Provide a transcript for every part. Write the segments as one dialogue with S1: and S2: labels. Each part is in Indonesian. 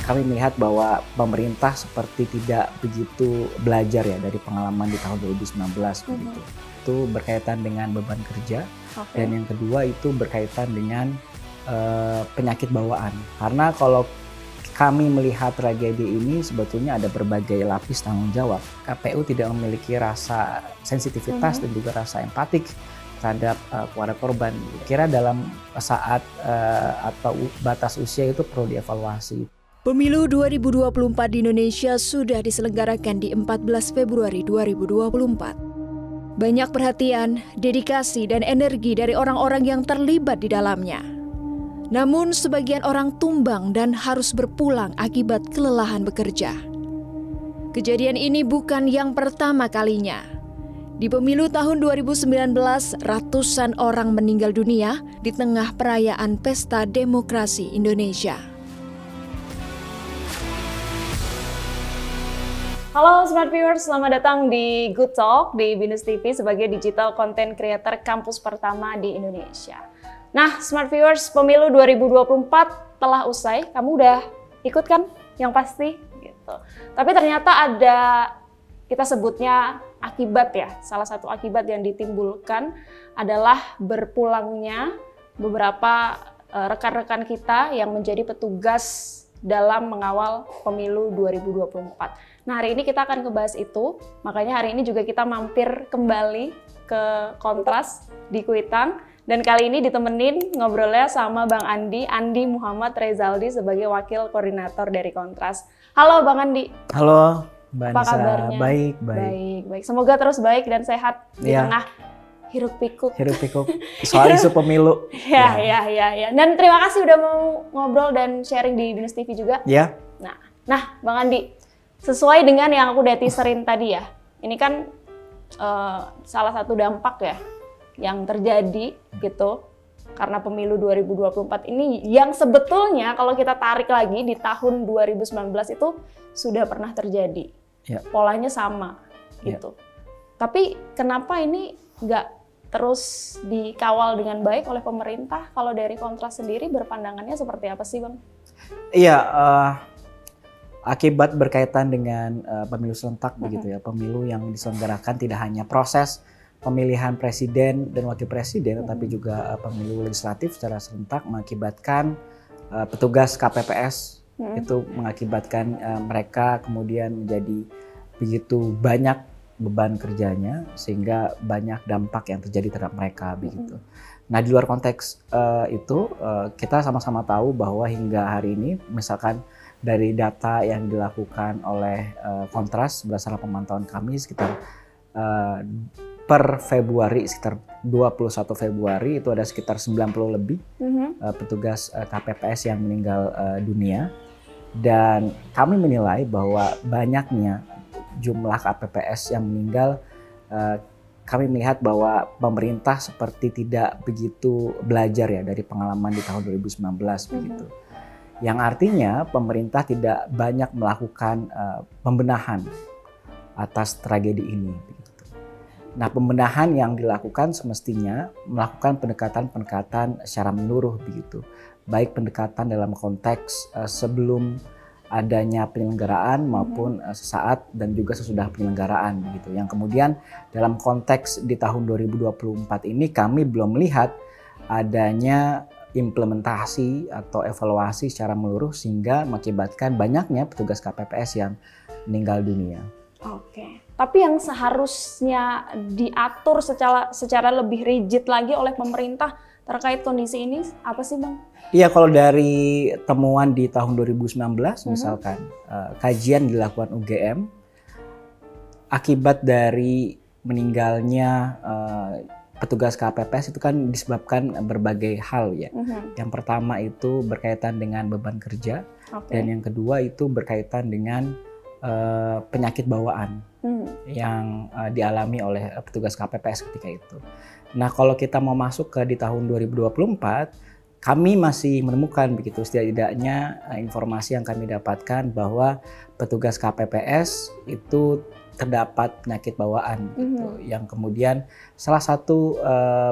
S1: kami melihat bahwa pemerintah seperti tidak begitu belajar ya dari pengalaman di tahun 2019 begitu. Itu berkaitan dengan beban kerja, dan yang kedua itu berkaitan dengan penyakit bawaan. Karena kalau kami melihat tragedi ini sebetulnya ada berbagai lapis tanggung jawab. KPU tidak memiliki rasa sensitivitas dan juga rasa empatik terhadap keluarga korban. Kira dalam saat atau batas usia itu perlu dievaluasi.
S2: Pemilu 2024 di Indonesia sudah diselenggarakan di 14 Februari 2024. Banyak perhatian, dedikasi, dan energi dari orang-orang yang terlibat di dalamnya. Namun sebagian orang tumbang dan harus berpulang akibat kelelahan bekerja. Kejadian ini bukan yang pertama kalinya. Di pemilu tahun 2019, ratusan orang meninggal dunia di tengah perayaan Pesta Demokrasi Indonesia.
S3: Halo Smart Viewers, selamat datang di Good Talk di Binus TV sebagai digital content creator kampus pertama di Indonesia. Nah, Smart Viewers, pemilu 2024 telah usai. Kamu udah ikut kan? Yang pasti gitu. Tapi ternyata ada, kita sebutnya akibat ya. Salah satu akibat yang ditimbulkan adalah berpulangnya beberapa rekan-rekan kita yang menjadi petugas dalam mengawal pemilu 2024. Nah, hari ini kita akan ngebahas itu. Makanya hari ini juga kita mampir kembali ke Kontras di Kuitang. Dan kali ini ditemenin ngobrolnya sama Bang Andi Muhammad Rezaldi sebagai Wakil Koordinator dari Kontras. Halo Bang Andi.
S1: Halo Mbak
S3: Apa
S1: Nisa,
S3: kabarnya?
S1: Baik.
S3: Semoga terus baik dan sehat di tengah hiruk pikuk.
S1: Soal isu pemilu.
S3: Ya. Dan terima kasih udah mau ngobrol dan sharing di Binus TV juga.
S1: Ya.
S3: Nah Bang Andi, sesuai dengan yang aku udah teaserin tadi ya, ini kan salah satu dampak ya yang terjadi gitu karena pemilu 2024 ini yang sebetulnya kalau kita tarik lagi di tahun 2019 itu sudah pernah terjadi. Polanya sama gitu. Tapi kenapa ini nggak terus dikawal dengan baik oleh pemerintah? Kalau dari Kontras sendiri berpandangannya seperti apa sih Bang?
S1: Iya, akibat berkaitan dengan pemilu serentak begitu ya. Pemilu yang diselenggarakan tidak hanya proses pemilihan presiden dan wakil presiden, tetapi juga pemilu legislatif secara serentak mengakibatkan petugas KPPS itu mengakibatkan mereka kemudian menjadi begitu banyak beban kerjanya sehingga banyak dampak yang terjadi terhadap mereka begitu. Nah, di luar konteks itu kita sama-sama tahu bahwa hingga hari ini misalkan dari data yang dilakukan oleh Kontras berdasarkan pemantauan kami sekitar per Februari, sekitar 21 Februari itu ada sekitar 90 lebih petugas KPPS yang meninggal dunia. Dan kami menilai bahwa banyaknya jumlah KPPS yang meninggal, kami melihat bahwa pemerintah seperti tidak begitu belajar ya dari pengalaman di tahun 2019 begitu. Yang artinya pemerintah tidak banyak melakukan pembenahan atas tragedi ini. Nah, pembenahan yang dilakukan semestinya melakukan pendekatan-pendekatan secara menyeluruh begitu. Baik pendekatan dalam konteks sebelum adanya penyelenggaraan maupun sesaat dan juga sesudah penyelenggaraan begitu. Yang kemudian dalam konteks di tahun 2024 ini kami belum melihat adanya implementasi atau evaluasi secara menyeluruh sehingga mengakibatkan banyaknya petugas KPPS yang meninggal dunia.
S3: Oke. Tapi yang seharusnya diatur secara lebih rigid lagi oleh pemerintah terkait kondisi ini apa sih Bang?
S1: Iya, kalau dari temuan di tahun 2019 misalkan kajian dilakukan UGM akibat dari meninggalnya petugas KPPS itu kan disebabkan berbagai hal ya. Yang pertama itu berkaitan dengan beban kerja dan yang kedua itu berkaitan dengan penyakit bawaan yang dialami oleh petugas KPPS ketika itu. Nah, kalau kita mau masuk ke di tahun 2024, kami masih menemukan begitu setidaknya informasi yang kami dapatkan bahwa petugas KPPS itu terdapat penyakit bawaan gitu, yang kemudian salah satu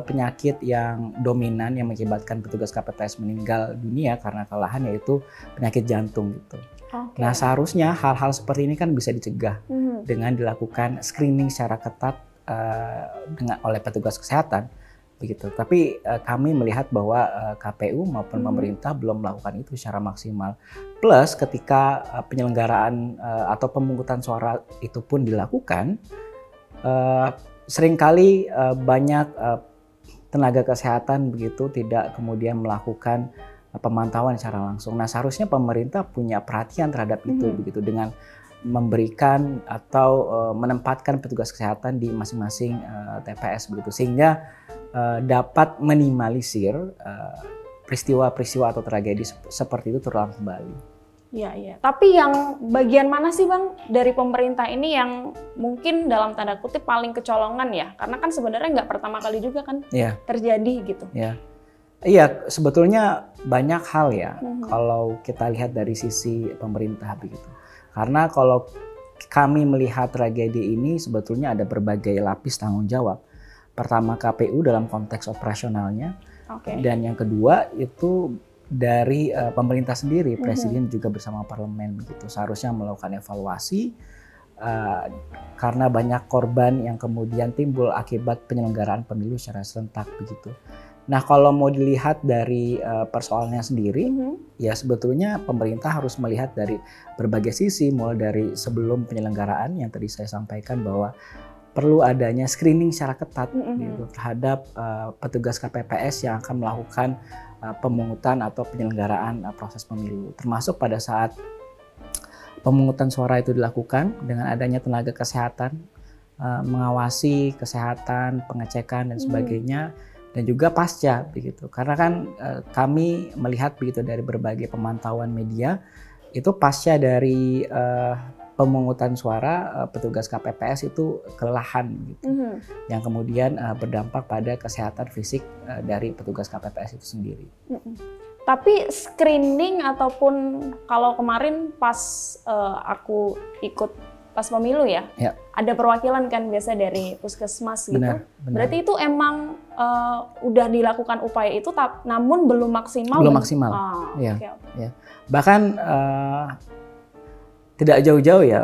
S1: penyakit yang dominan yang mengakibatkan petugas KPPS meninggal dunia karena kelelahan yaitu penyakit jantung gitu.
S3: Oke.
S1: Nah, seharusnya hal-hal seperti ini kan bisa dicegah dengan dilakukan screening secara ketat oleh petugas kesehatan, begitu. Tapi kami melihat bahwa KPU maupun pemerintah belum melakukan itu secara maksimal. Plus ketika penyelenggaraan atau pemungutan suara itu pun dilakukan, seringkali banyak tenaga kesehatan begitu tidak kemudian melakukan pemantauan secara langsung. Nah, seharusnya pemerintah punya perhatian terhadap itu begitu dengan memberikan atau menempatkan petugas kesehatan di masing-masing TPS begitu, sehingga dapat minimalisir peristiwa-peristiwa atau tragedi seperti itu terulang kembali.
S3: Iya. Tapi yang bagian mana sih Bang dari pemerintah ini yang mungkin dalam tanda kutip paling kecolongan ya? Karena kan sebenarnya nggak pertama kali juga kan terjadi gitu.
S1: Iya, sebetulnya banyak hal ya kalau kita lihat dari sisi pemerintah begitu. Karena kalau kami melihat tragedi ini sebetulnya ada berbagai lapis tanggung jawab. Pertama KPU dalam konteks operasionalnya, dan yang kedua itu dari pemerintah sendiri, presiden juga bersama parlemen begitu. Seharusnya melakukan evaluasi karena banyak korban yang kemudian timbul akibat penyelenggaraan pemilu secara serentak begitu. Nah, kalau mau dilihat dari persoalannya sendiri, ya sebetulnya pemerintah harus melihat dari berbagai sisi, mulai dari sebelum penyelenggaraan yang tadi saya sampaikan bahwa perlu adanya screening secara ketat gitu, terhadap petugas KPPS yang akan melakukan pemungutan atau penyelenggaraan proses pemilu, termasuk pada saat pemungutan suara itu dilakukan dengan adanya tenaga kesehatan mengawasi kesehatan, pengecekan dan sebagainya, dan juga pasca begitu. Karena kan kami melihat begitu dari berbagai pemantauan media itu pasca dari pemungutan suara petugas KPPS itu kelelahan gitu, yang kemudian berdampak pada kesehatan fisik dari petugas KPPS itu sendiri.
S3: Tapi screening ataupun kalau kemarin pas aku ikut pas pemilu ya, ada perwakilan kan biasa dari puskesmas gitu. Benar. Berarti itu emang udah dilakukan upaya itu, namun belum maksimal.
S1: Belum maksimal. Ya. Bahkan tidak jauh-jauh ya,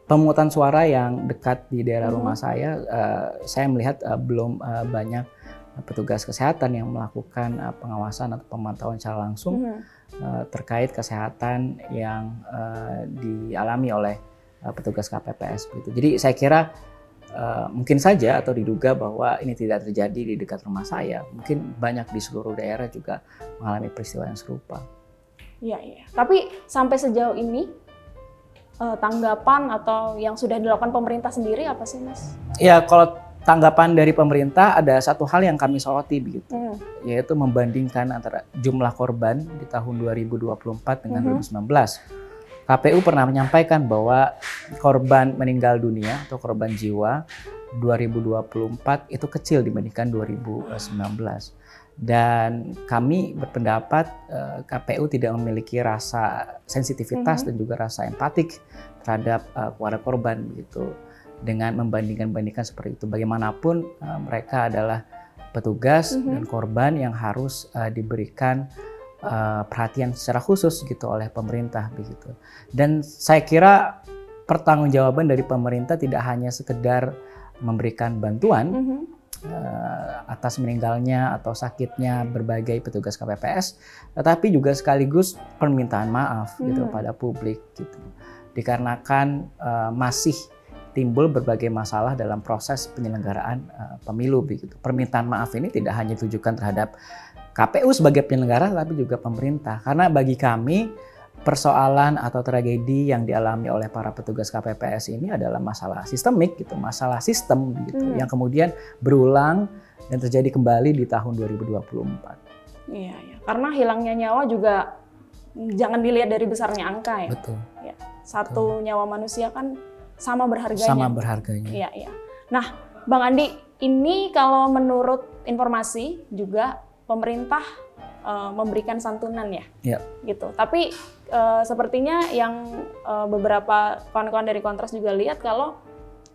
S1: pemungutan suara yang dekat di daerah rumah saya melihat belum banyak petugas kesehatan yang melakukan pengawasan atau pemantauan secara langsung terkait kesehatan yang dialami oleh petugas KPPS begitu. Jadi saya kira mungkin saja atau diduga bahwa ini tidak terjadi di dekat rumah saya. Mungkin banyak di seluruh daerah juga mengalami peristiwa yang serupa.
S3: Iya. Tapi sampai sejauh ini tanggapan atau yang sudah dilakukan pemerintah sendiri apa sih, Mas? Ya,
S1: kalau tanggapan dari pemerintah ada satu hal yang kami soroti begitu, yaitu membandingkan antara jumlah korban di tahun 2024 dengan 2019. KPU pernah menyampaikan bahwa korban meninggal dunia atau korban jiwa 2024 itu kecil dibandingkan 2019. Dan kami berpendapat KPU tidak memiliki rasa sensitivitas dan juga rasa empatik terhadap keluarga korban begitu, dengan membandingkan seperti itu. Bagaimanapun mereka adalah petugas dan korban yang harus diberikan perhatian secara khusus gitu oleh pemerintah begitu. Dan saya kira pertanggungjawaban dari pemerintah tidak hanya sekedar memberikan bantuan atas meninggalnya atau sakitnya berbagai petugas KPPS, tetapi juga sekaligus permintaan maaf gitu pada publik gitu. Dikarenakan masih timbul berbagai masalah dalam proses penyelenggaraan pemilu begitu. Permintaan maaf ini tidak hanya ditujukan terhadap KPU sebagai penyelenggara, tapi juga pemerintah. Karena bagi kami persoalan atau tragedi yang dialami oleh para petugas KPPS ini adalah masalah sistemik gitu, masalah sistem gitu, yang kemudian berulang dan terjadi kembali di tahun 2024.
S3: Iya. Karena hilangnya nyawa juga jangan dilihat dari besarnya angka ya.
S1: Betul.
S3: Ya. Satu nyawa manusia kan sama berharganya.
S1: Sama berharganya.
S3: Iya. Nah, Bang Andi, ini kalau menurut informasi juga pemerintah memberikan santunan ya, gitu. Tapi sepertinya yang beberapa kawan-kawan dari Kontras juga lihat kalau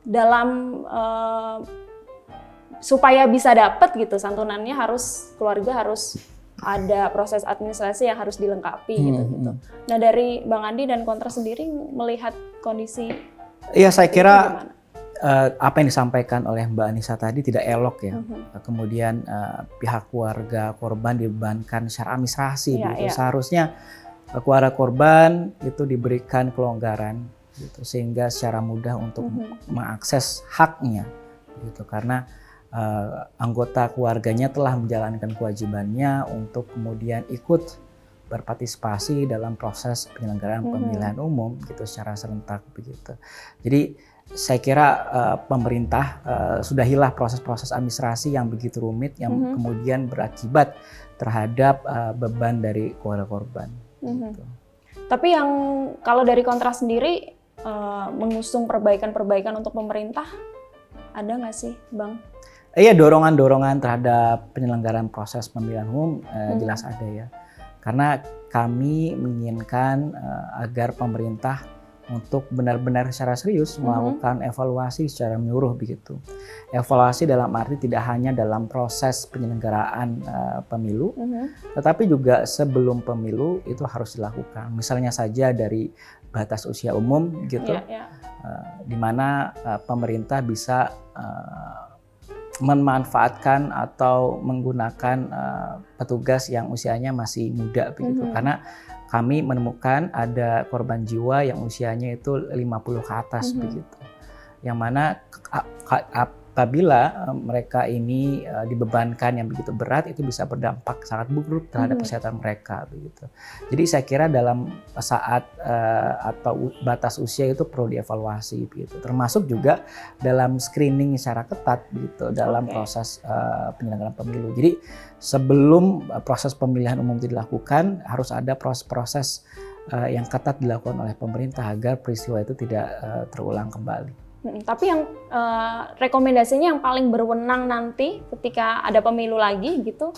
S3: dalam supaya bisa dapat gitu santunannya keluarga harus ada proses administrasi yang harus dilengkapi gitu. Nah dari Bang Andi dan Kontra sendiri melihat kondisi
S1: Iya, saya kira apa yang disampaikan oleh Mbak Anissa tadi tidak elok ya. Kemudian pihak keluarga korban dibebankan secara administrasi gitu. Seharusnya keluarga korban itu diberikan kelonggaran gitu, sehingga secara mudah untuk mengakses haknya gitu, karena anggota keluarganya telah menjalankan kewajibannya untuk kemudian ikut berpartisipasi dalam proses penyelenggaraan pemilihan umum gitu secara serentak begitu. Jadi saya kira pemerintah sudahilah proses-proses administrasi yang begitu rumit yang kemudian berakibat terhadap beban dari keluarga korban. Gitu.
S3: Tapi yang kalau dari Kontra sendiri mengusung perbaikan-perbaikan untuk pemerintah, ada nggak sih, Bang?
S1: Iya, dorongan-dorongan terhadap penyelenggaraan proses pemilihan umum jelas ada ya. Karena kami menginginkan agar pemerintah untuk benar-benar secara serius melakukan evaluasi secara menyeluruh begitu. Evaluasi dalam arti tidak hanya dalam proses penyelenggaraan pemilu, tetapi juga sebelum pemilu itu harus dilakukan. Misalnya saja dari batas usia umum gitu, di mana pemerintah bisa memanfaatkan atau menggunakan petugas yang usianya masih muda begitu, karena kami menemukan ada korban jiwa yang usianya itu 50 ke atas begitu, yang mana apabila mereka ini dibebankan yang begitu berat itu bisa berdampak sangat buruk terhadap kesehatan mereka begitu. Jadi saya kira dalam saat atau batas usia itu perlu dievaluasi begitu, termasuk juga dalam screening secara ketat gitu dalam proses penyelenggaraan pemilu. Jadi sebelum proses pemilihan umum dilakukan harus ada proses-proses yang ketat dilakukan oleh pemerintah agar peristiwa itu tidak terulang kembali.
S3: Tapi yang rekomendasinya yang paling berwenang nanti ketika ada pemilu lagi gitu,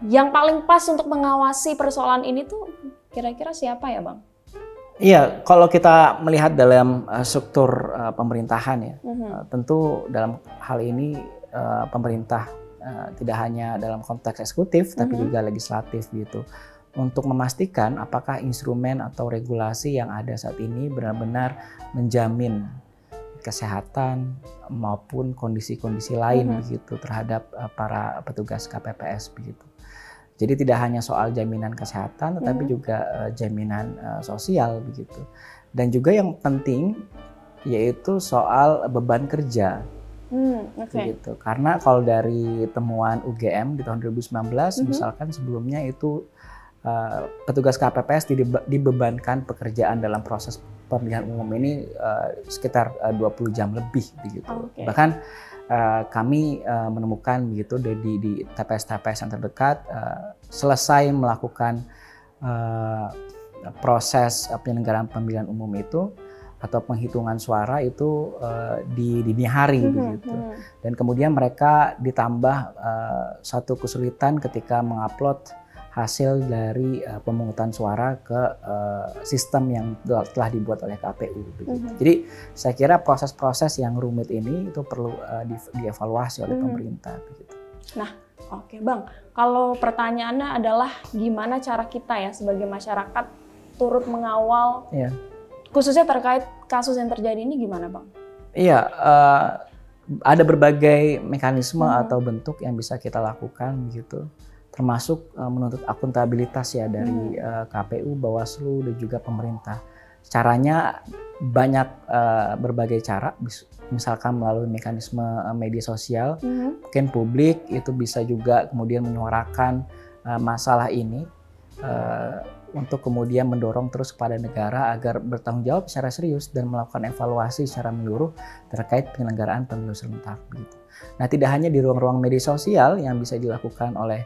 S3: yang paling pas untuk mengawasi persoalan ini tuh kira-kira siapa ya, Bang?
S1: Iya, kalau kita melihat dalam struktur pemerintahan ya, tentu dalam hal ini pemerintah tidak hanya dalam konteks eksekutif tapi juga legislatif gitu, untuk memastikan apakah instrumen atau regulasi yang ada saat ini benar-benar menjamin kesehatan maupun kondisi-kondisi lain begitu terhadap para petugas KPPS begitu. Jadi tidak hanya soal jaminan kesehatan tetapi juga jaminan sosial begitu. Dan juga yang penting yaitu soal beban kerja. Begitu. Karena kalau dari temuan UGM di tahun 2019 misalkan sebelumnya itu petugas KPPS dibebankan pekerjaan dalam proses pemilihan umum ini sekitar 20 jam lebih begitu. Bahkan kami menemukan begitu di TPS-TPS yang terdekat selesai melakukan proses penyelenggaraan pemilihan umum itu atau penghitungan suara itu di dini hari begitu. Dan kemudian mereka ditambah satu kesulitan ketika mengupload hasil dari pemungutan suara ke sistem yang telah dibuat oleh KPU begitu. Jadi saya kira proses-proses yang rumit ini itu perlu dievaluasi oleh pemerintah begitu.
S3: Nah, oke Bang, kalau pertanyaannya adalah gimana cara kita ya sebagai masyarakat turut mengawal khususnya terkait kasus yang terjadi ini gimana Bang?
S1: Iya, ada berbagai mekanisme atau bentuk yang bisa kita lakukan begitu. Termasuk menuntut akuntabilitas ya dari KPU, Bawaslu dan juga pemerintah. Caranya banyak, berbagai cara, misalkan melalui mekanisme media sosial, mungkin publik itu bisa juga kemudian menyuarakan masalah ini untuk kemudian mendorong terus kepada negara agar bertanggung jawab secara serius dan melakukan evaluasi secara menyeluruh terkait penyelenggaraan pemilu serentak gitu. Nah, tidak hanya di ruang-ruang media sosial yang bisa dilakukan oleh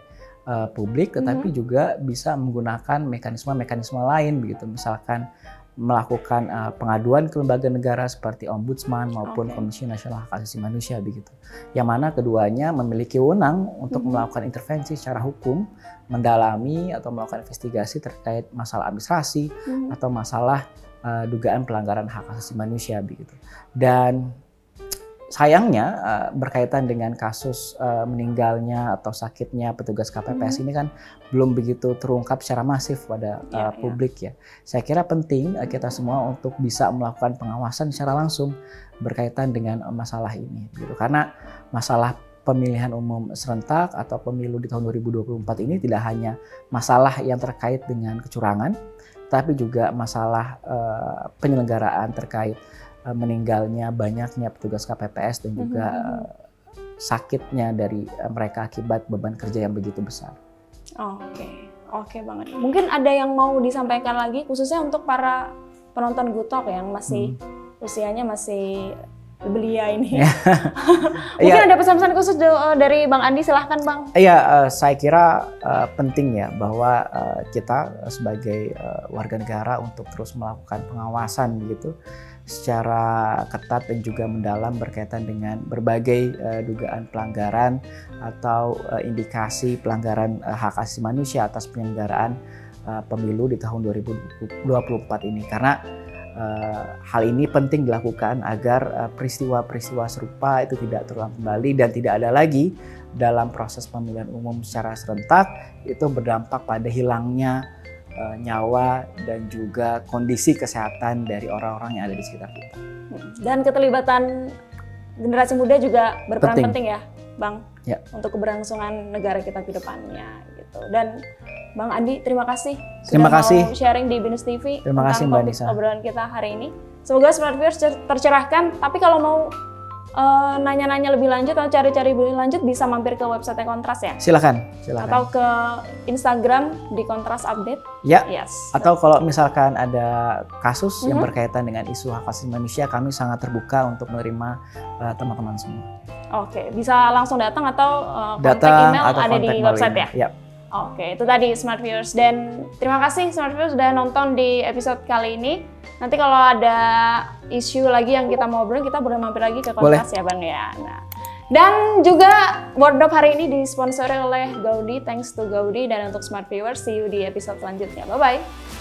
S1: publik, tetapi juga bisa menggunakan mekanisme-mekanisme lain begitu, misalkan melakukan pengaduan ke lembaga negara seperti Ombudsman maupun Komisi Nasional Hak Asasi Manusia begitu, yang mana keduanya memiliki wewenang untuk melakukan intervensi secara hukum, mendalami atau melakukan investigasi terkait masalah administrasi atau masalah dugaan pelanggaran hak asasi manusia begitu. Dan sayangnya berkaitan dengan kasus meninggalnya atau sakitnya petugas KPPS ini kan belum begitu terungkap secara masif pada publik ya. Saya kira penting kita semua untuk bisa melakukan pengawasan secara langsung berkaitan dengan masalah ini gitu. Karena masalah pemilihan umum serentak atau pemilu di tahun 2024 ini tidak hanya masalah yang terkait dengan kecurangan, tapi juga masalah penyelenggaraan terkait meninggalnya banyaknya petugas KPPS dan juga sakitnya dari mereka akibat beban kerja yang begitu besar. Oke banget. Mungkin ada yang mau disampaikan lagi khususnya untuk para penonton Good Talk yang masih usianya masih belia ini. Mungkin ada pesan-pesan khusus dari Bang Andi, silahkan Bang. Iya, saya kira penting ya bahwa kita sebagai warga negara untuk terus melakukan pengawasan begitu secara ketat dan juga mendalam berkaitan dengan berbagai dugaan pelanggaran atau indikasi pelanggaran hak asasi manusia atas penyelenggaraan pemilu di tahun 2024 ini. Karena hal ini penting dilakukan agar peristiwa-peristiwa serupa itu tidak terulang kembali dan tidak ada lagi dalam proses pemilihan umum secara serentak itu berdampak pada hilangnya nyawa dan juga kondisi kesehatan dari orang-orang yang ada di sekitar kita.
S3: Dan keterlibatan generasi muda juga berperan penting ya, Bang, untuk keberlangsungan negara kita ke depannya gitu. Dan Bang Andi, terima kasih sudah mau sharing di Binus TV tentang topik obrolan kita hari ini. Semoga Smart Viewers tercerahkan. Tapi kalau mau nanya-nanya lebih lanjut atau cari-cari lebih lanjut bisa mampir ke website Kontras ya?
S1: Silakan.
S3: Atau ke Instagram di Kontras Update.
S1: Ya. Atau kalau misalkan ada kasus yang berkaitan dengan isu hak asasi manusia, kami sangat terbuka untuk menerima teman-teman semua.
S3: Oke, bisa langsung datang atau kontak email atau ada di website ya? Oke, itu tadi Smart Viewers, dan terima kasih Smart Viewers sudah nonton di episode kali ini. Nanti kalau ada isu lagi yang kita mau obrolin, kita boleh mampir lagi ke Kontras ya Bang ya. Nah, dan juga Wardrobe hari ini disponsori oleh Gaudi, thanks to Gaudi. Dan untuk Smart Viewers, see you di episode selanjutnya. Bye-bye.